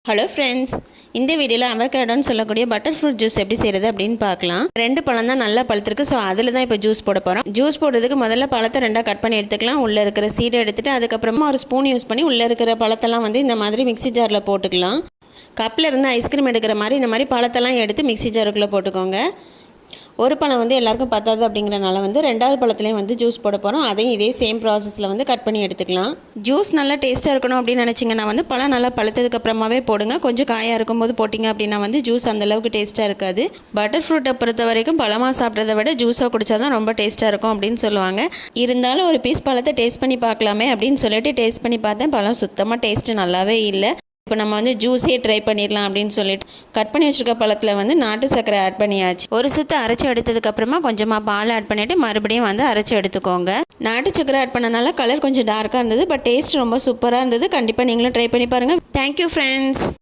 Hello friends, இந்த வீடியோவில் அவகேடோன்னு சொல்லக்கூடிய பட்டர் ஃப்ரூட் ஜூஸ் எப்படி செய்கிறது அப்படின்னு பார்க்கலாம். 2 பழம் தான் நல்லா பழுத்திருக்கு. ஸோ அதில் தான் இப்போ ஜூஸ் போட போகிறோம். ஜூஸ் போடுறதுக்கு முதல்ல பழத்தை 2 கட் பண்ணி எடுத்துக்கலாம். உள்ளே இருக்கிற சீடை எடுத்துகிட்டு அதுக்கப்புறமா ஒரு ஸ்பூன் யூஸ் பண்ணி உள்ளே இருக்கிற பழத்தெல்லாம் வந்து இந்த மாதிரி மிக்ஸி ஜாரில் போட்டுக்கலாம். கப்பில் இருந்து ஐஸ்கிரீம் எடுக்கிற மாதிரி இந்த மாதிரி பழத்தெல்லாம் எடுத்து மிக்ஸி ஜாருக்குள்ளே போட்டுக்கோங்க. ஒரு பழம் வந்து எல்லாருக்கும் பத்தாது அப்படிங்கிறனால வந்து 2வது பழத்துலேயும் வந்து ஜூஸ் போட போகிறோம். அதையும் இதே சேம் ப்ராசஸில் வந்து கட் பண்ணி எடுத்துக்கலாம். ஜூஸ் நல்லா டேஸ்ட்டாக இருக்கணும் அப்படின்னு நினச்சிங்கன்னா வந்து பழம் நல்லா பழுத்ததுக்கு அப்புறமாவே போடுங்க. கொஞ்சம் காயாக இருக்கும்போது போட்டிங்க அப்படின்னா வந்து ஜூஸ் அந்தளவுக்கு டேஸ்ட்டாக இருக்காது. பட்டர் ஃப்ரூட்டை பொறுத்த வரைக்கும் பழமாக சாப்பிட்றத விட ஜூஸாக குடித்தா தான் ரொம்ப டேஸ்ட்டாக இருக்கும் அப்படின்னு சொல்லுவாங்க. இருந்தாலும் ஒரு பீஸ் பழத்தை டேஸ்ட் பண்ணி பார்க்கலாமே அப்படின்னு சொல்லிட்டு டேஸ்ட் பண்ணி பார்த்தேன். பழம் சுத்தமாக டேஸ்ட்டு நல்லாவே இல்லை. இப்போ நம்ம வந்து ஜூஸே ட்ரை பண்ணிடலாம் அப்படின்னு சொல்லிட்டு கட் பண்ணி வச்சுருக்க பழத்தில் வந்து நாட்டு சர்க்கரை ஆட் பண்ணியாச்சு. ஒரு சுற்று அரைச்சி எடுத்ததுக்கப்புறமா கொஞ்சமாக பால் ஆட் பண்ணிவிட்டு மறுபடியும் வந்து அரைச்சி எடுத்துக்கோங்க. நாட்டு சர்க்கரை ஆட் பண்ணனால கலர் கொஞ்சம் டார்க்காக இருந்தது, பட் டேஸ்ட் ரொம்ப சூப்பராக இருந்தது. கண்டிப்பாக நீங்களும் ட்ரை பண்ணி பாருங்கள். Thank you friends.